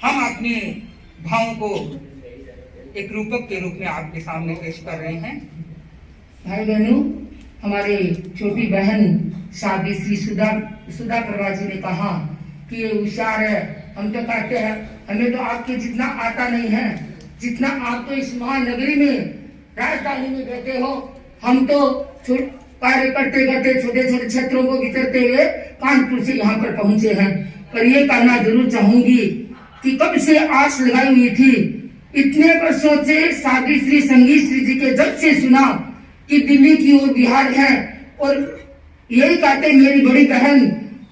हम अपने भावों को एक रूपक के रूप में आपके सामने पेश कर रहे हैं। भाई बहनों, हमारे छोटी बहन शादी श्री सुधा प्रभा जी ने कहा कि ये होशियार है। हम तो कहते हैं हमें तो आपके जितना आता नहीं है जितना आप तो इस महानगरी में राजधानी में बैठे हो। हम तो कार्य करते करते छोटे छोटे क्षेत्रों को विचरते हुए कानपुर से यहाँ पर पहुंचे हैं। पर ये कहना जरूर चाहूंगी कि कब से आस लगाई हुई थी, इतने वर्षों से साध्वी श्री संगीत श्री जी के जब से सुना कि दिल्ली की ओर बिहार है और यही कहते मेरी बड़ी बहन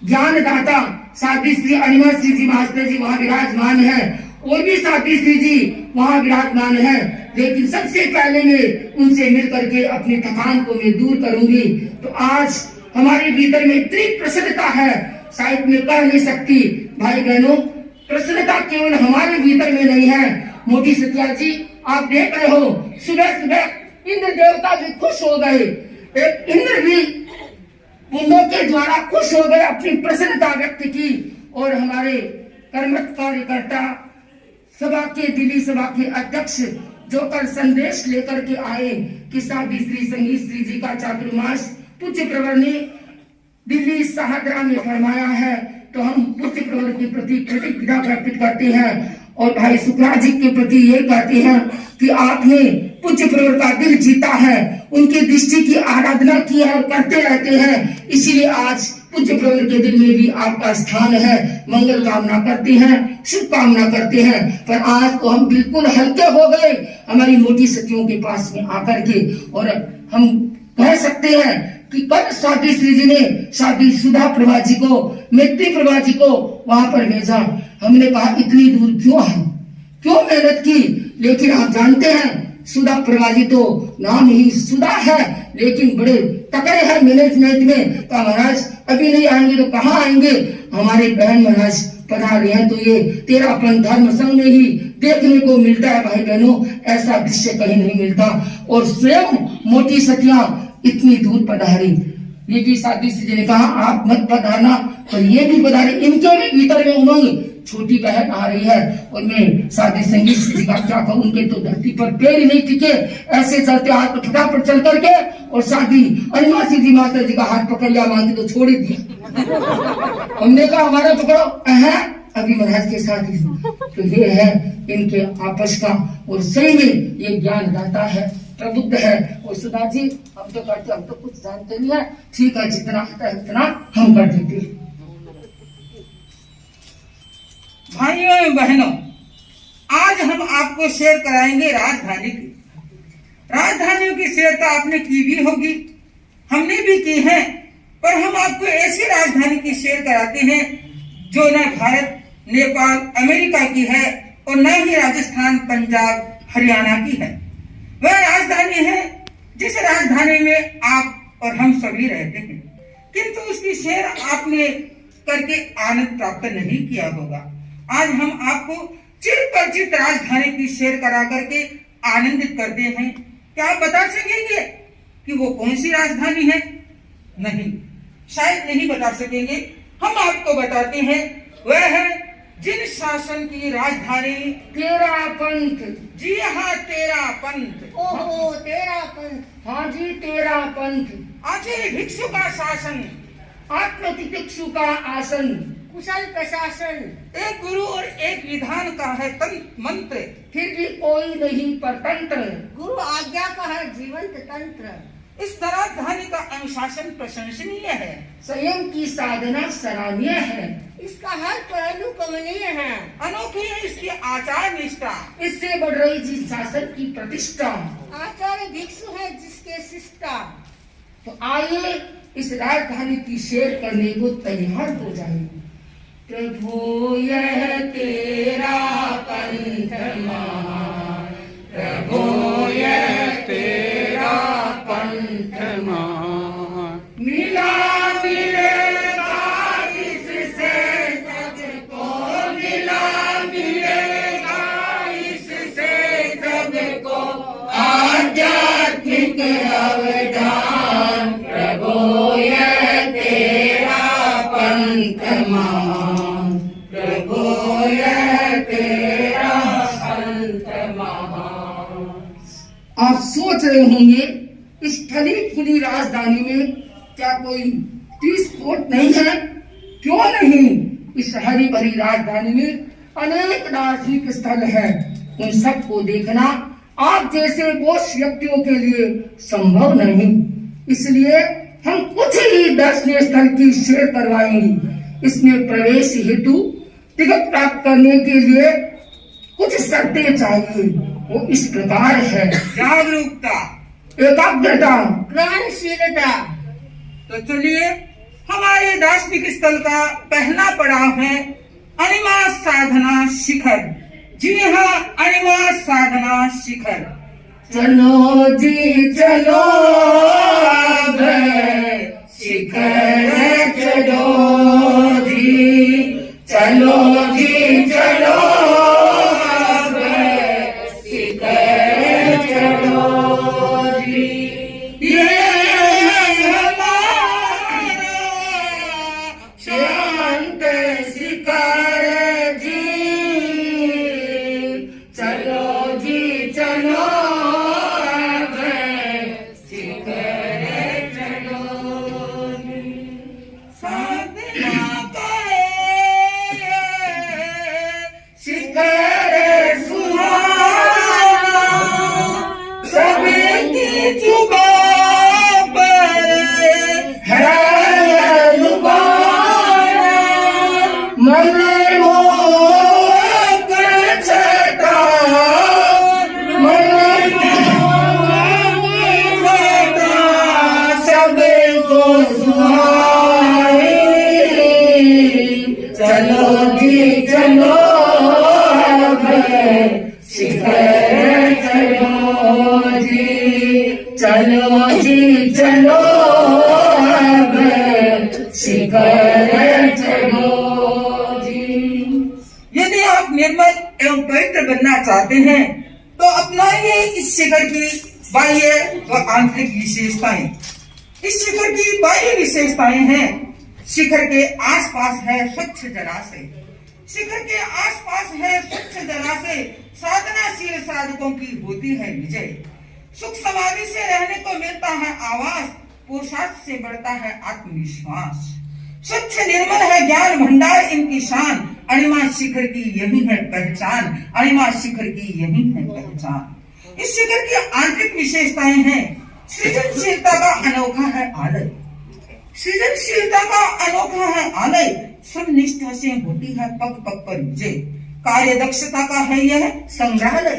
ज्ञानदाता साध्वी श्री अनिमा श्री जी महात्मा जी वहाँ विराजमान है और भी साध्वी श्री जी वहाँ विराजमान है। लेकिन सबसे पहले मैं उनसे मिल करके अपनी थकान को मैं दूर करूंगी। तो आज हमारे भीतर में इतनी प्रसन्नता है, शायद मैं कह नहीं सकती। भाई बहनों, प्रसन्नता केवल हमारे भीतर में नहीं है। मोटी सत्या जी, आप देख रहे हो सुबह सुबह इंद्र देवता भी खुश हो गए, एक इंद्र भी उनों के द्वारा खुश हो गए, अपनी प्रसन्नता व्यक्त की। और हमारे कर्मठ कार्यकर्ता सभा के दिल्ली सभा के अध्यक्ष जो कल संदेश लेकर के आए कि साध्वी श्री संगीत श्री जी का चातुर्मास पूज्य प्रवर ने दिल्ली सहादरा में फरमाया है, तो हम पूज्य प्रवर के प्रति कृतज्ञता व्यक्त करते हैं और भाई सुखराज जी के प्रति ये कहते हैं कि आपने पूज्य प्रवर का दिल जीता है, उनकी दृष्टि की आराधना की है और करते रहते हैं। इसीलिए आज पूज्य प्रवर के दिल में भी आपका स्थान है। मंगल कामना करते हैं, शुभ कामना करते हैं। पर आज तो हम बिल्कुल हल्के हो गए हमारी मोटी सखियों के पास में आकर के, और हम कह सकते हैं कि कल साध्वी श्री जी ने साध्वी सुधा प्रभा जी को, मैत्री प्रभा जी को वहां पर भेजा। हमने कहा इतनी दूर क्यों है, क्यों मेहनत की। लेकिन आप जानते हैं सुधा प्रभा जी तो नाम ही सुधा है, लेकिन बड़े तकड़े हैं मैनेजमेंट में। तो महाराज अभी नहीं आएंगे तो कहाँ आएंगे। हमारे बहन महाराज पधारे हैं तो ये तेरापन धर्म संघ में ही देखने को मिलता है। भाई बहनों, ऐसा दृश्य कहीं नहीं मिलता। और स्वयं मोटी सतिया इतनी दूर पधारी। ये भी साध्वी श्री जी ने कहा आप मत पधारना, पर ये भी पधारे, इनके भी भीतर में उमंग। छोटी बहन आ रही है और मैं साध्वी संगीत श्री जी का क्या कहूँ, उनके तो धरती पर पैर ही नहीं टिके, ऐसे चलते हाथ पर फटाफट चल करके, और साध्वी अनिमा श्री जी माता जी का हाथ पकड़ लिया, मांगे तो छोड़ ही दिया। हमने कहा हमारा पकड़ो, अभी महाराज के साथ ही। तो ये है इनके आपस का, और सही में ये ज्ञानदाता है, प्रबुद्ध है। और सुधा जी, हम तो करते, हम तो कुछ जानते नहीं है, ठीक है जितना आता है उतना हम कर देते। भाइयों एवं बहनों, आज हम आपको शेयर कराएंगे राजधानी की। राजधानियों की शेयर तो आपने की भी होगी, हमने भी की है, पर हम आपको ऐसी राजधानी की शेयर कराते हैं जो न भारत, नेपाल, अमेरिका की है और न ही राजस्थान, पंजाब, हरियाणा की है। वह राजधानी है जिस राजधानी में आप और हम सभी रहते हैं, किंतु उसकी शेयर आपने करके आनंद प्राप्त नहीं किया होगा। आज हम आपको चिरपरिचित राजधानी की शेयर करा करके आनंदित करते हैं। क्या आप बता सकेंगे कि वो कौन सी राजधानी है? नहीं, शायद नहीं बता सकेंगे। हम आपको बताते हैं, वह है जिन शासन की राजधानी तेरा पंथ। जी हाँ, तेरा पंथ। ओहो, तेरा पंथ। हाँ जी, तेरा पंथ। आचार्य भिक्षु का शासन, आत्मतितिक्षु का आसन, कुशल प्रशासन, एक गुरु और एक विधान का है तंत्र मंत्र, फिर भी कोई नहीं परतंत्र, गुरु आज्ञा का है जीवंत तंत्र। इस राजधानी का अनुशासन प्रशंसनीय है, संयम की साधना सराहनीय है, इसका हर पहलू कमनीय है, अनोखी है इसकी आचार निष्ठा, इससे बढ़ रही जी शासन की प्रतिष्ठा। आचार्य भिक्षु है जिसके शिष्टा। तो आइए इस राजधानी की शेयर करने को तैयार हो जाए। प्रभु यह तेरा पंथ महान, प्रभु यह तेरा पंथ महान, मिला मिलेगा इससे सबको, मिला मिलेगा इससे सबको आध्यात्मिक अवदान। प्रभु यह तेरा पंथ महान, प्रभु यह तेरा सोच रहे होंगे इस फली फूली राजधानी में क्या कोई 30 कोट नहीं है? क्यों नहीं? इस हरी भरी राजधानी में अनेक दार्शनिक स्थल है। उन सबको देखना आप जैसे बोझ व्यक्तियों के लिए संभव नहीं। इसलिए हम कुछ ही दर्शनीय स्थल की सैर करवाएंगे। इसमें प्रवेश हेतु टिकट प्राप्त करने के लिए कुछ शर्तें चाहिए। वो इस प्रकार है: जागरूकता, एकाग्रता, ग्रहणशीलता। तो चलिए, हमारे दार्शनिक स्थल का पहला पड़ाव है अणिमा साधना शिखर। जी हाँ, अणिमा साधना शिखर। चलो जी चलो अब शिखर चलो जी, चलो जी चलो अब शिखर चलो जी। ये हमारा शांत शिखर जी, चलो जी चलो अब शिखर चलो जी। साधना का शिखर सुहाना, सबकी जुबान पर है लुभाना, मन मोह कर छटा, मन मोह कर छटा, सबको सुहाए। चलो जी चलो अब शिखर चलो जी, चलो जी चलो अब शिखर चलो जी। यदि आप निर्मल एवं पवित्र बनना चाहते हैं तो अपनाइए इस शिखर की बाह्य व आंतरिक विशेषताएं। इस शिखर की बाह्य विशेषताएं हैं: शिखर के आसपास है स्वच्छ जलाशय। शिखर के आसपास है स्वच्छ जलाशय। साधनाशील साधकों की होती है विजय। सुख समाधि से रहने को मिलता है आवास। पुरुषार्थ से बढ़ता है आत्मविश्वास। स्वच्छ निर्मल है ज्ञान भंडार इनकी शान। अणिमा शिखर की यही है पहचान। अणिमा शिखर की यही है पहचान। इस शिखर की आंतरिक विशेषताएं हैं: सृजनशीलता का अनोखा है आलय। सृजनशीलता का अनोखा है आलय। सब निष्ठा से होती है पग पग पर विजय। कार्य दक्षता का है यह संग्रहालय।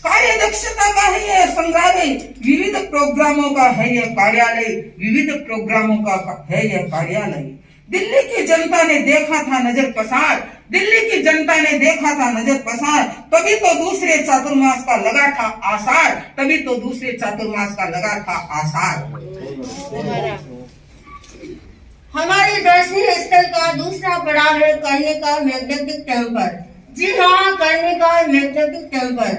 कार्य दक्षता का है यह संग्रहालय। विविध प्रोग्रामों का है यह कार्यालय। विविध प्रोग्रामों का है यह कार्यालय। दिल्ली की जनता ने देखा था नजर पसार। दिल्ली की जनता ने देखा था नजर पसार। तभी तो दूसरे चातुर्मास का लगा था आसार। तभी तो दूसरे चातुर्मास का लगा था आसार। हमारे दर्शनीय स्थल का दूसरा पड़ाव है कर्णिका मैग्नेटिक टेम्पल। जी हाँ, कर्णिका मैग्नेटिक टेम्पल।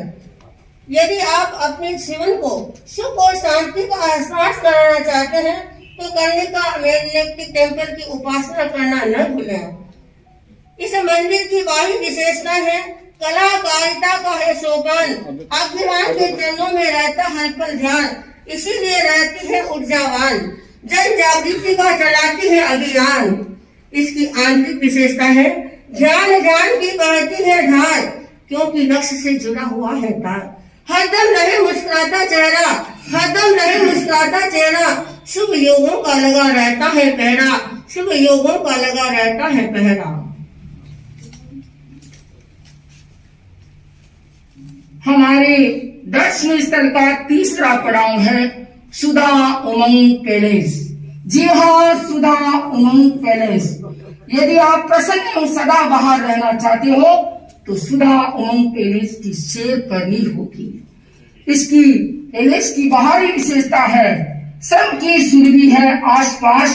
यदि आप अपने जीवन को सुख और शांति का एहसास कराना चाहते हैं तो कर्णिका मैग्नेटिक टेम्पल की उपासना करना न भूलें। इस मंदिर की बाह्य विशेषता है कलाकारिता का है सोपान। अज्ञान के चरणों में रहता हर पल ध्यान, इसीलिए रहती है ऊर्जावान। जन जागृति का चलाती है अभियान। इसकी आंतरिक विशेषता है ज्ञान ज्ञान की बहती है धार, क्योंकि लक्ष्य से जुड़ा हुआ है तार। हरदम रहे मुस्कुराता चेहरा, हरदम रहे मुस्कुराता चेहरा। शुभ योगों का लगा रहता है पहरा, शुभ योगों का लगा रहता है पहरा। हमारे दर्शन स्थल का तीसरा पड़ाव है सुधा उमंग पैलेस। जी हाँ, सुधा उमंग पैलेस। यदि आप प्रसन्न और सदा बाहर रहना चाहते हो तो सुधा उमंग पैलेस की सैर करनी होगी। इसकी पैलेस की बाहरी विशेषता है श्रम की सुरभि है आसपास,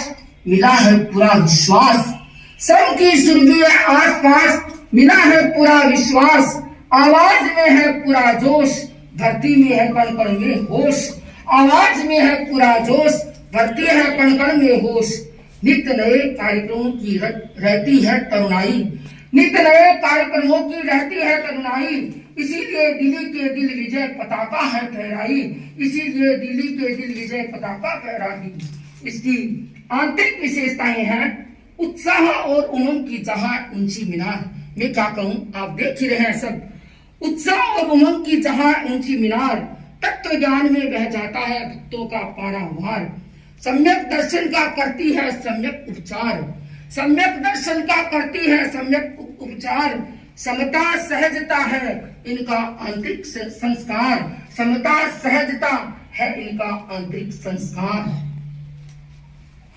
मिला है पूरा विश्वास। श्रम की सुरभि है आसपास, मिला है पूरा विश्वास। आवाज में है पूरा जोश, धरती में है कण कण में होश। आवाज में है पूरा जोश, भरती है कण कण में होश। नित्य नए कार्यक्रमों की रहती है तरुणाई, नित्य नए कार्यक्रमों की रहती है तरुणाई। इसीलिए दिल्ली के दिल विजय पताका है फहराई, इसीलिए दिल्ली के दिल विजय पताका फहराई। इसकी आंतरिक विशेषताएं हैं उत्साह और उमंग की जहां ऊंची मीनार। मैं क्या कहूं, आप देख ही रहे हैं सब। उत्साह और उमंग की जहां ऊंची मीनार, तत्व ज्ञान में बह जाता है भक्तों का पारावार। सम्यक दर्शन का करती है सम्यक उपचार, सम्यक दर्शन का करती है सम्यक उपचार। समता सहजता है इनका आंतरिक संस्कार, समता सहजता है इनका आंतरिक संस्कार।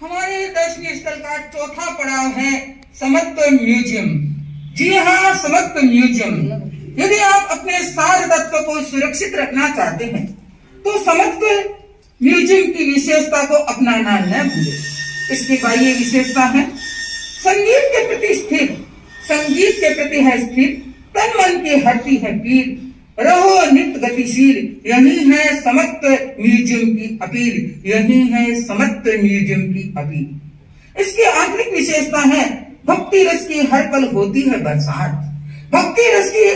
हमारे दर्शनीय स्थल का चौथा पड़ाव है समत्व म्यूजियम। जी हाँ, समत्व म्यूजियम। यदि आप अपने सार तत्व को सुरक्षित रखना चाहते हैं तो समत्व म्यूजियम की विशेषता को अपनाना न भूलें। इसकी बाह्य विशेषता है संगीत के प्रति स्थिर, संगीत के प्रति है स्थिर, तन मन की हरती है पीर, रहो नित्य गतिशील। यही है समत्व म्यूजियम की अपील, यही है समत्व म्यूजियम की अपील। इसकी आंतरिक विशेषता है भक्ति रस की हर पल होती है बरसात, भक्ति रस की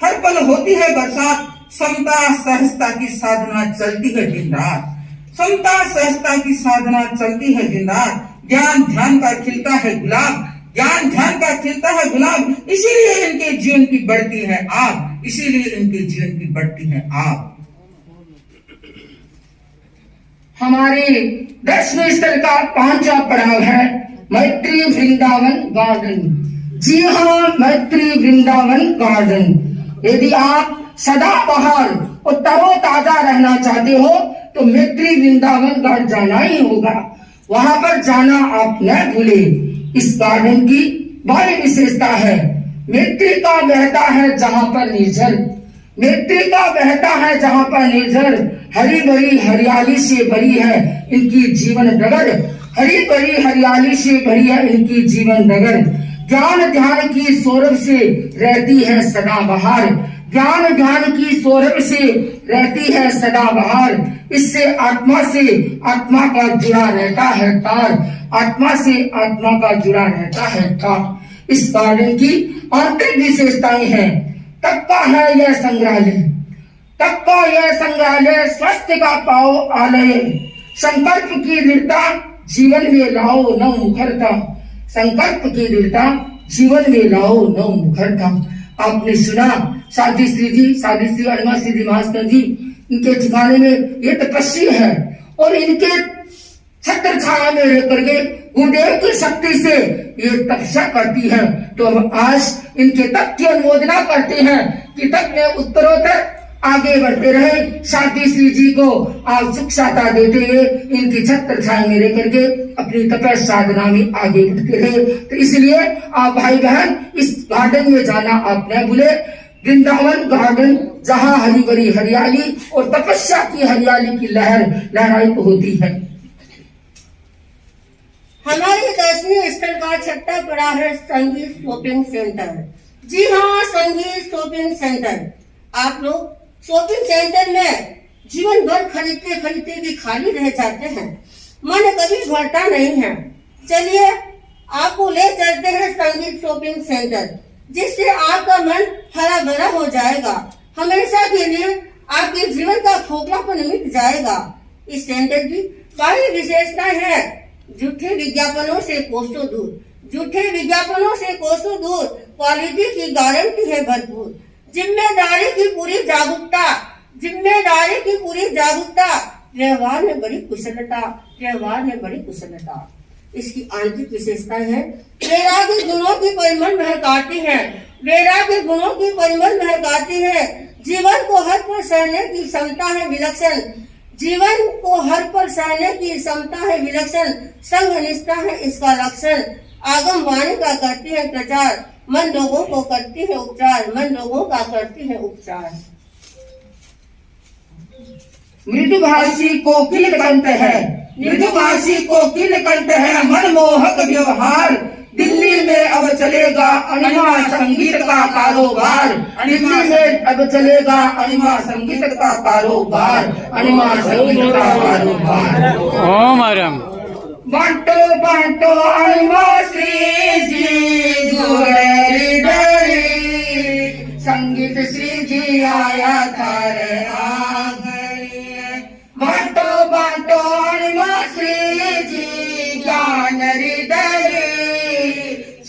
हर पल होती है बरसात। समता सहजता की साधना चलती है दिन रात, समता सहजता की साधना चलती है दिन रात। ज्ञान ध्यान का खिलता है गुलाब, ज्ञान ध्यान का खिलता है गुलाब। इसीलिए इनके जीवन की बढ़ती है आग, इसीलिए इनके जीवन की बढ़ती है आग। हमारे दर्शनीय स्थल का पांचवा पड़ाव है मैत्री वृंदावन गार्डन। जी हाँ, मैत्री वृंदावन गार्डन। यदि आप सदाबहार और तरोताजा रहना चाहते हो तो मैत्री वृंदावन गार्डन जाना ही होगा। वहां पर जाना आप न भूले। इस गार्डन की बड़ी विशेषता है मैत्री का बहता है जहां पर निर्झर, मैत्री का बहता है जहां पर निर्झर। हरी भरी हरियाली से भरी है इनकी जीवन डगर, हरी भरी हरियाली से भरी है इनकी जीवन डगर। ज्ञान ध्यान की सौरभ से रहती है सदाबहार, ज्ञान ध्यान की सौरभ से रहती है सदाबहार। इससे आत्मा से आत्मा का जुड़ा रहता है तार, आत्मा से आत्मा का जुड़ा रहता है तार। इस गार्डन की आंतरिक विशेषताएं हैं तब का है यह संग्रहालय, तब का यह संग्रहालय स्वास्थ्य का पाओ आलय। संकल्प की दृढ़ता जीवन में लाओ न मुखरता, संकल्प की दृढ़ता जीवन में लाओ न मुखरता। आपने सुना साधी श्री जी, साधी श्री अणिमा श्री जी महाराज जी, इनके ठिकाने में ये तपस्वी है और इनके छत्र छाया में रह करके गुरुदेव की शक्ति से ये तपस्या करती है। तो हम आज इनके तप की अनुमोदना करते हैं कि तप में उत्तरोत्तर आगे बढ़ते रहे। साधी श्री जी को आप सुख साता देते हुए इनकी छत्र छाया में रह करके अपनी तपस्या साधना में आगे बढ़ते रहे। तो इसलिए आप भाई बहन इस गार्डन में जाना आप न भूले। वृंदावन गार्डन जहाँ हरी भरी हरियाली और तपस्या की हरियाली की लहर लहराई होती है। हमारे दर्शनीय स्थल का छठा पड़ा है संगीत शॉपिंग सेंटर। जी हाँ, संगीत शॉपिंग सेंटर। आप लोग शॉपिंग सेंटर में जीवन भर खरीदते खरीदते भी खाली रह जाते हैं, मन कभी भरता नहीं है। चलिए आपको ले चलते हैं संगीत शॉपिंग सेंटर, जिससे आपका मन हरा भरा हो जाएगा। हमेशा के लिए आपके जीवन का खोखलापन मिट जाएगा। इस सेंटर की बाहरी विशेषता है झूठे विज्ञापनों से कोसों दूर, झूठे विज्ञापनों से कोसों दूर। क्वालिटी की गारंटी है भरपूर। जिम्मेदारी की पूरी जागरूकता, जिम्मेदारी की पूरी जागरूकता। व्यवहार में बड़ी कुशलता, व्यवहार में बड़ी कुशलता। इसकी आंतरिक विशेषता है वैराग्य गुणों की परिमल महकाती है, वैराग्य गुणों की परिमल महकाती है। जीवन को हर पल सहने की क्षमता है विलक्षण, जीवन को हर पल सहने की क्षमता है विलक्षण। संग निष्ठा है इसका लक्षण। आगम वाणी का करती है प्रचार, मन लोगों को करती है उपचार, मन लोगों का करती है उपचार। मृदुभाषी कोकिल कंठ है, मृदुभाषी कोकिल कंठ है मनमोहक व्यवहार। दिल्ली में अब चलेगा अणिमा संगीत का कारोबार, दिल्ली में अब चलेगा अणिमा संगीत का कारोबार, अणिमा संगीत का कारोबार। ओम आराम बांटो बांटो अणिमा श्री जी गुररी डरी, संगीत श्री जी जी आया थारे आंगणिए बाटो बाटो हनुमा श्री जी ज्ञान हृदय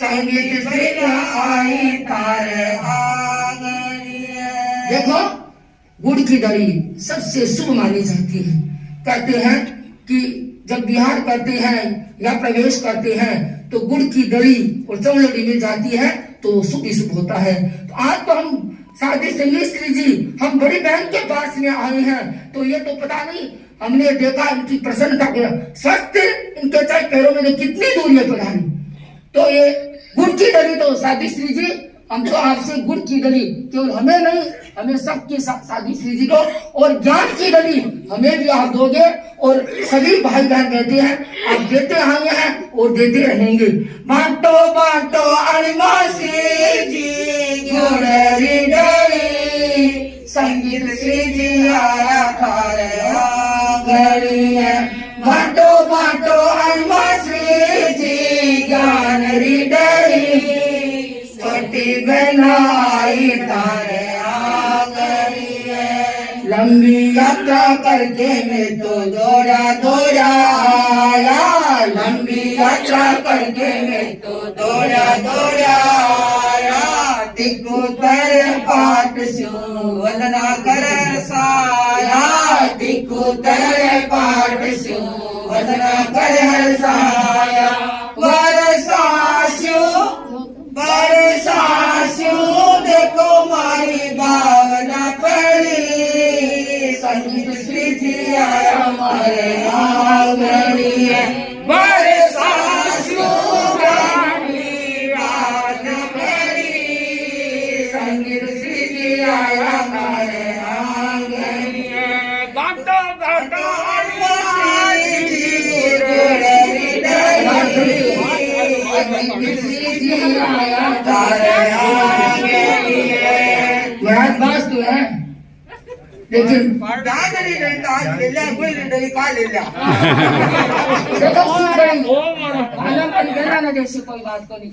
संगीत श्री आई थारे आंगणिए। देखो गुड़ की दड़ी सबसे शुभ मानी जाती है। कहते हैं कि जब बिहार करते हैं या प्रवेश करते हैं तो गुड़ की दड़ी और चौलड़ी मिल जाती है तो शुभ शुभ होता है। तो आज तो हम साधी संगीश्री जी हम बड़ी बहन के पास में आए हैं तो ये तो पता नहीं हमने देखा इनकी प्रसन्नता के स्वस्थ इनके चाहे पैरों में कितनी दूर है पधारी। तो ये गुड़ की दड़ी तो साधी श्री जी हम तो आपसे गुड़ की दड़ी केवल हमें नहीं हमें सबके साधी श्री जी को और ज्ञान की दड़ी हमें भी आप दोगे और सभी भाई बहन कहते हैं आप देते आए हैं और देते रहेंगे। बांटो बांटो हनुमा श्री जी गुड़ हृदय संगीत श्री जी आया थारे आंगणिए बांटो बांटो हनुमा श्री जी ज्ञान हृदय छोटी बनाई तारे आंगणिए। लंबी यात्रा करके मैं तो दौड़ा दौड़ा आया लंबी यात्रा करके मैं तो दौड़ा दौड़ा आया तिको तर पाठ सु वंदना कर साया तिको तर पाठ सु वंदना कर हर्षाया बरसास्यु देखो मारी भावना पड़ी संगीत श्री जी आया हमारे आंगणिए बरसास्यु मारी भावना पड़ी संगीत श्री जी आया हमारे आंगणिए बाटो बाटो श्री जी बस तो है लेकिन कोई बात को नहीं।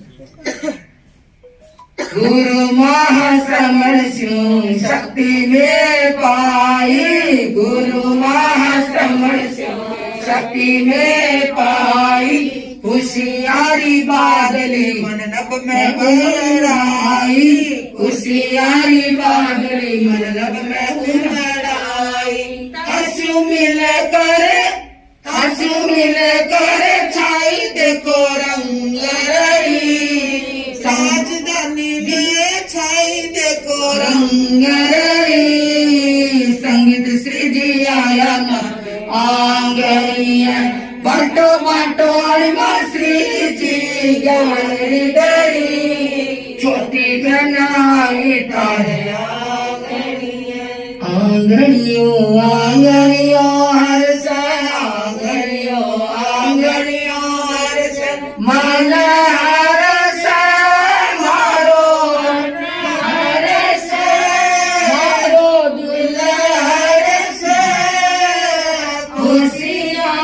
गुरु महाश्रमण स्यु शक्ति में पाई गुरु महाश्रमण स्यु शक्ति में पाई होशियारी बादली मन नभ में उमड़ाई होशियारी बादली मन नभ में उमड़ाई हंसू मिल कर छाई देखो रंग रही साजधानी में छाई देखो रंग रही संगीत श्री जी आया आंगणिए बाटो बाटो हनुमा श्री जी ज्ञान हृदय छोटी बनाई तारे आंगणियों आंगणियों हर्ष आंगणियों आंगणियों हर्ष मन हर्ष मारो हर्ष मारो दिल हर्ष खुशियाँ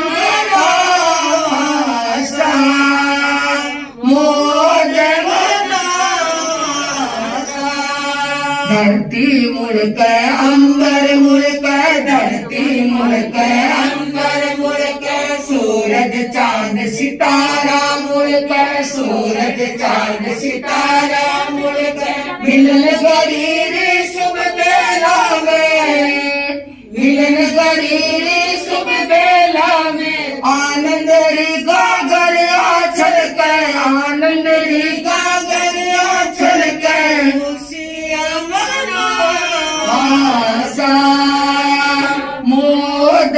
धरती मुड़क अंबर मुड़क धरती मुड़क अंबर मुड़क सूरज चांद सितारा मुड़क सूरज चांद सितारा मुड़क मिलन गरीरी शुभ बेला में मिलन गरीरी शुभ बेला में आनंद री गागर आचल कर आनंद री गागर आचल कर आशा मोद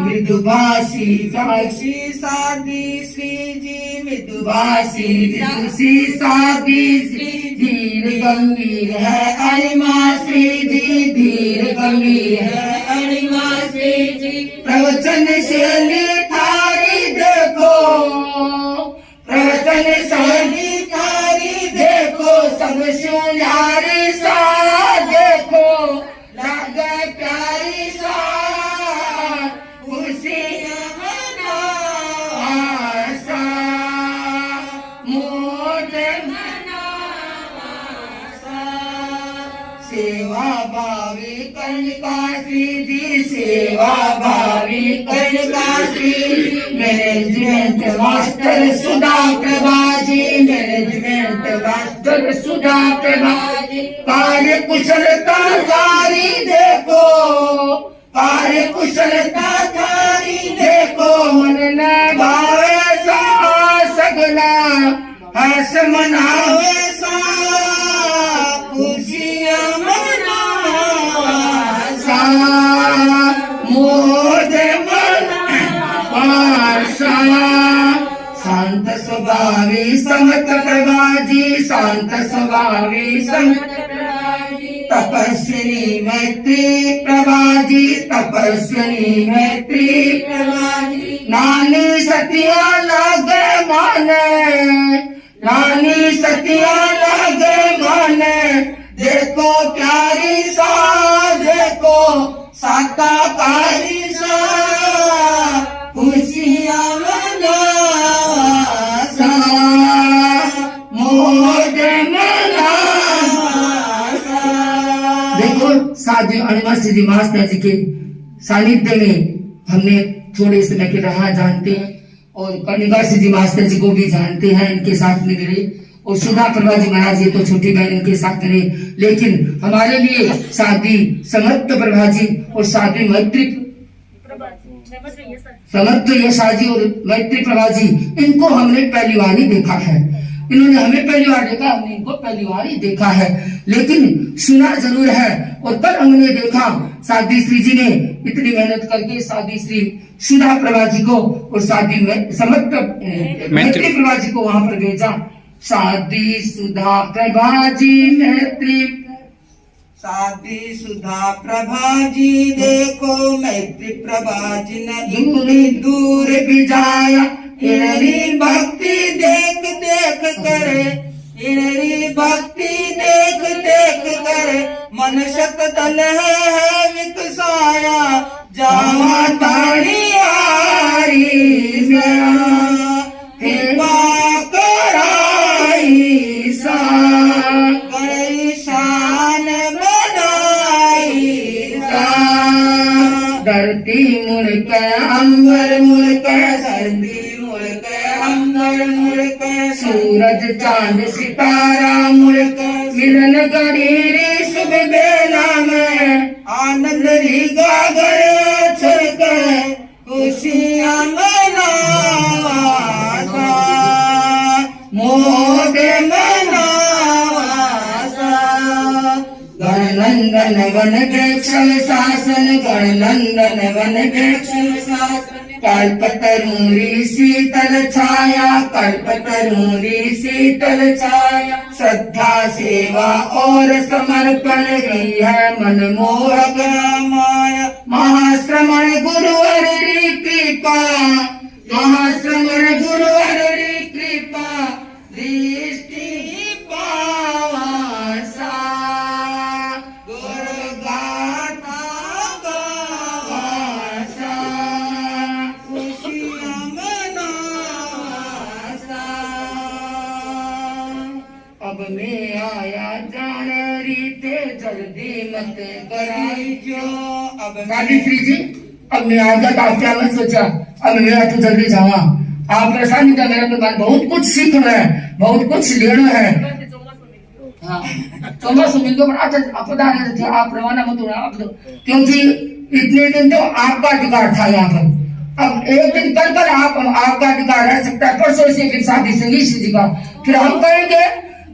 मृदुभाषी साक्षी साधी श्री जी मृदुभाषी ऋषि साधी श्री धीर गंभीर है अणिमा श्री जी धीर गंभीर है अणिमा श्री जी प्रवचन शैली थारी देखो प्रवचन शैली थारी देखो सब सुनारी सा देखो लगे प्यारी सा खुशियाँ मना आशा मोद मना सेवा भावी कर्णिका श्री जी, सेवा भावी कर्णिका श्री जी। मैनेजमेंट मास्टर सुधा प्रभा जी, मैनेजमेंट मास्टर सुधा प्रभा जी। कार्य कुशलता सारी देखो, कार्य कुशलता थारी देखो, मन न भावे सा सगला, हस मनावे सा खुशियां मनावा सा, मोद मनावा सा। शांत स्वभावी समत प्रभा जी, शांत स्वभावी समत प्रभा जी। तपस्विनी मैत्री प्रभा जी, तपस्विनी मैत्री प्रभा जी। नानी सतिया लागे माने, नानी सतिया लागे माने, देखो प्यारी सा, देखो साकाकारी सा, खुशियां मनावा सा, मोद मनावा सा। देखो साधु अनिवास जी महाराज जी के सानिध्य में हमने थोड़े समय के रहा जानते हैं, और कर्णिका जी मास्टर जी को भी जानते हैं, इनके साथ में रहे, और सुधा प्रभा जी महाराज जी तो छोटी बहन इनके साथ रहे। लेकिन हमारे लिए साध्वी समर्थ प्रभा जी और साध्वी मैत्री समर्थ यशा जी और मैत्री प्रभा जी, इनको हमने पहली बार ही देखा है। इन्होंने हमें पहली बार देखा, हमने इनको पहली बार ही देखा है, लेकिन सुना जरूर है। और तब हमने देखा साध्वी श्री जी ने इतनी मेहनत करके साध्वी श्री सुधा प्रभा जी को और साध्वी समर्थ मैत्री प्रभा जी को वहां पर भेजा। साध्वी सुधा प्रभा जी मैत्री, साध्वी सुधा प्रभा जी देखो, मैत्री प्रभा जी ने दूर भी जाया। इनरी भक्ति देख देख करे, इनरी भक्ति देख देख करे, मन शत दल है विकसाया, जावा ताड़ी आरी कृपा कराई सा, गई शान बनाई सा। धरती मुल्क अंबर मुल्क, धरती मुल्क अंबर मुल्क, सूरज चांद सितारा मुल्क, मिलन गरीरी शुभ बेला में, आनंद री गागर छलक, खुशियां मनावा सा, मोद मनावा सा। गणनंदन वन वृक्ष शासन, गणनंदन वन वृक्ष शासन। कल्पतरूरी शीतल छाया, कल्पतरूरी शीतल छाया। श्रद्धा सेवा और समर्पण की है मनमोहक माया। महाश्रमण गुरुवर री कृपा, महाश्रमण गुरुवर री कृपा, दृष्टि पावा सा, गुरु गाथा गावा सा, खुशियां मनावा सा। अब मैं आया जान रीते जल्दी मत कराई जो। अब साध्वी श्री जी, अब मैं आ गया, आप क्या मत सोचा, अब मैं तो जल्दी जावा। आप परेशान नहीं था, मेरा तो बात बहुत कुछ सीखना है, बहुत कुछ लेना है। हाँ, चौमा सुमिल तो बड़ा आपदा थे, आप रवाना मत होना आप, क्योंकि इतने दिन तो आपका अधिकार था यहाँ पर। अब एक दिन कल आपका अधिकार रह सकता है, परसों से फिर साध्वी श्री जी का, फिर हम कहेंगे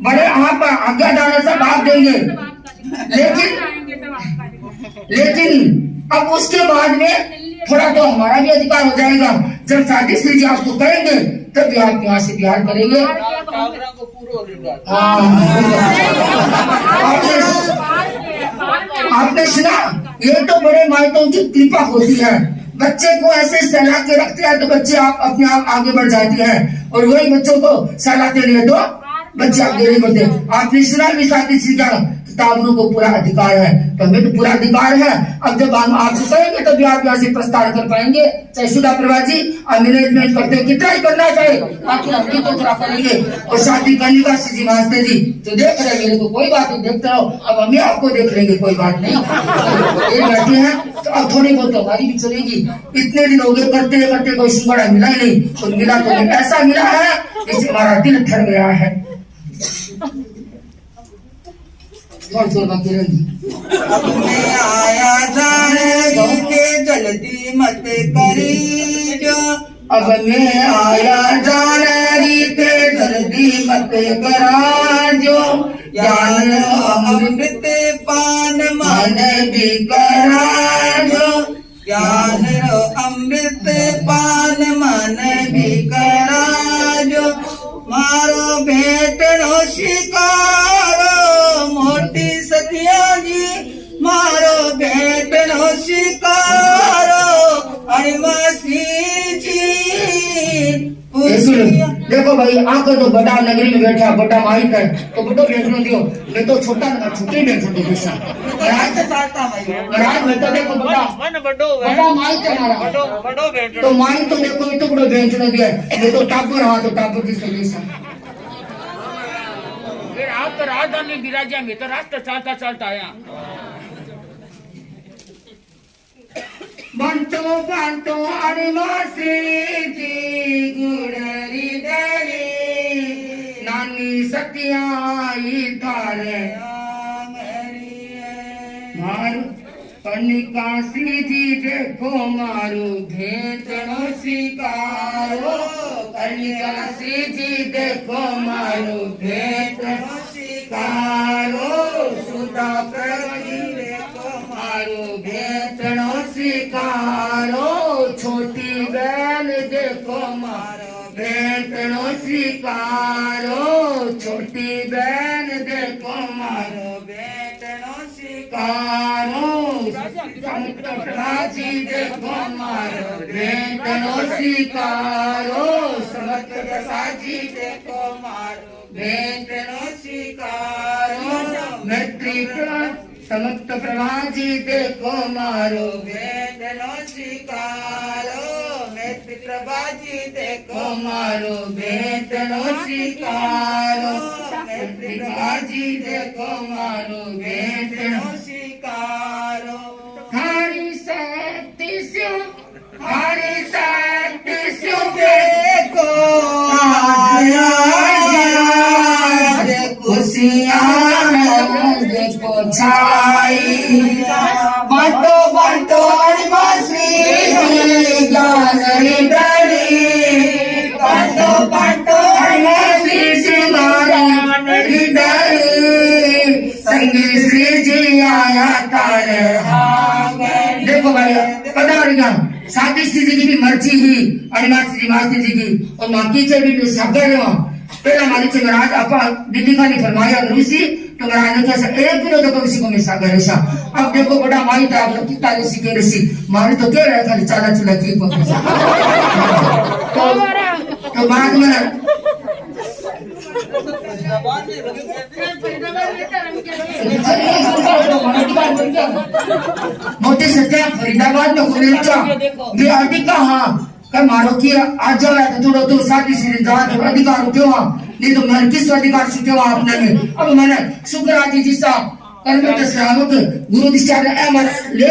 बड़े आप आज्ञादान सब आप देंगे, लेकिन अब उसके बाद में थोड़ा तो हमारा भी अधिकार हो जाएगा। जब साध्वी श्री जी आपको करेंगे तब आप यहाँ से बिहार करेंगे। आपने सुना, ये तो बड़े माइटों की कृपा होती है, बच्चे को ऐसे सहला के रखते हैं तो बच्चे आप अपने आप आगे बढ़ जाते हैं, और वही बच्चों को सहलाते रहे तो बच्चे आगे नहीं बढ़ते। आपने सुना भी साध्वी श्री का ताबरू को पूरा अधिकार है, तो हमें तो पूरा अधिकार है। अब जब हम आपको कहेंगे तभी आप यहाँ से प्रस्ताव कर पाएंगे। चाहे सुधा प्रभा जी मैनेजमेंट करते हो कितना ही करना चाहिए, आखिर हम भी तो थोड़ा करेंगे। और शादी करने का जी मास्टर जी तो देख रहे मेरे को, कोई बात नहीं, देखते रहो, अब हम आपको देख लेंगे, कोई बात नहीं। ये बैठे हैं तो अब थोड़ी बहुत हमारी भी चलेगी। इतने दिन हो गए करते करते कोई सुंगड़ा मिला ही नहीं, तो मिला तो नहीं, ऐसा मिला है जिससे हमारा दिल ठर गया है। अब मैं आया जाने के जल्दी मत करी जो, अब मैं आया जाने के जल्दी मत करा जो, ज्ञान अमृत पान मन भी करा जो, ज्ञान अमृत पान मन भी करा जो, मारो भेटनो शिकारो मोटी सतिया जी, मारो भेटनो शिकारो अणिमासी जी। देखो भाई आकर तो बड़ा नगरी में बैठा, बड़ा माइक है तो बड़ो भेजनो दियो, मैं तो छोटा छोटे भेज दो पैसा राज चाहता भाई, राज में तो देखो बड़ा माइक है हमारा, तो माइक तो देखो तो बड़ो भेजनो दिया, मैं तो टापर हाँ तो टापर की सजेशन। आप तो राजधानी विराजा में तो रास्ता चलता चलता आया। बंटो बंटो अनिवासी जी गुड़री दरी, नानी सत्याई तारे मारू कनिकासी जी देखो मारू भेटनो शिकारो, कनिकासी जी देखो मारू भेटनो शिकारो, सुधा प्रभु देखो मारू भेटनो शिकारो, छोटी बहन देखो मारो भेटनो शिकारो, छोटी बहन देखो मारो भेटनो शिकारो, जी देखो मारो भेटनो शिकारो, समत जी देखो मारो भेटनो शिकारो, मैत्री समस्त प्रभा जी देखो मारो भेटनो शिकारो, मैत्री प्रभा जी देखो मारो भेटनो शिकारो, मैत्री प्रभा जी देखो मारो भेटनो शिकारो। हरि शक्ति स्यो, हरि शक्ति स्यो देखो आया खुशियाँ देखो छाई, बांटो बांटो अनिवासी ज्ञान डरी, बांटो बांटो अनिवासी ज्ञान डरी, संगी श्री जी आया तारे। देखो भाई पता शादी श्री जी की भी मर्जी ही अनिवासी जी मास्टर जी की, और माकी से भी सागर पहला मालिक से महाराज आपा दिल्ली का नहीं फरमाया ऋषि, तो महाराज ने कैसा एक दिन तो ऋषि को मिसा कर ऋषा। अब देखो बड़ा माई था आप लोग कितना ऋषि के ऋषि मारे तो क्या रहा था चाला चुला की तो बाद में मोटे सत्या फरीदाबाद में खुले ये अधिका हाँ कर मारो कि आज जाओ तो थोड़ा तो शादी से जान अधिकार उठे वहाँ, नहीं तो मैं किस अधिकार से वहाँ अपने में। अब मैंने शुक्र आदि जिसा कर्म श्रावक गुरु दिशा ले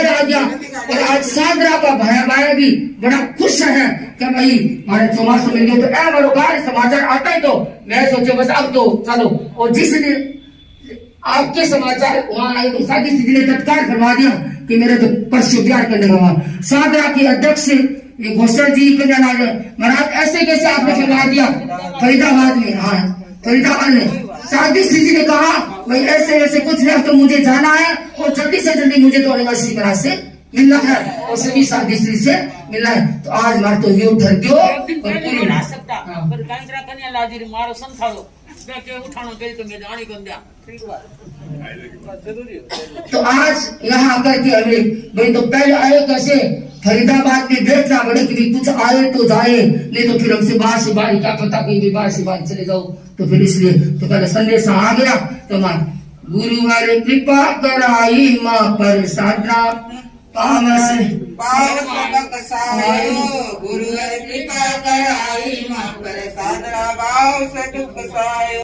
रहा गया, और आज सादरा का भाया भाया भी बड़ा खुश है कि भाई हमारे चौमास मिल गए। तो ऐ मरोकार समाचार आता है तो मैं सोचे बस अब तो चलो, और जिस दिन आपके समाचार वहाँ आए तो शादी से ने तत्काल फरमा दिया कि मेरे तो परसों प्यार करने का वहाँ सादरा के अध्यक्ष ये घोषण जी के महाराज ऐसे कैसे आपने फरमा दिया फरीदाबाद में। हाँ फरीदाबाद में शादी जी ने कहा भाई ऐसे ऐसे कुछ नहीं, तो मुझे जाना है और जल्दी से जल्दी मुझे तो यूनिवर्सिटी महाराज से मिलना है और सभी शादी से मिलना है। तो आज हमारे तो ये उठर क्यों मारो संथाड़ो उठानो करी तो मैं जानी को दिया। तो आज यहाँ आकर के हमें भाई तो पहले आए कैसे फरीदाबाद में देखना पड़े कि कुछ आए तो जाए, नहीं तो फिर हमसे बाहर से बाहर क्या पता कहीं भी बाहर से बाहर चले जाओ। तो फिर इसलिए तो पहले संदेश आ गया तो गुरुवर कृपा कराई माँ पर साधना पामस पाव सबक सायो गुरु कृपा कराई माँ पर साधना भाव से दुख सा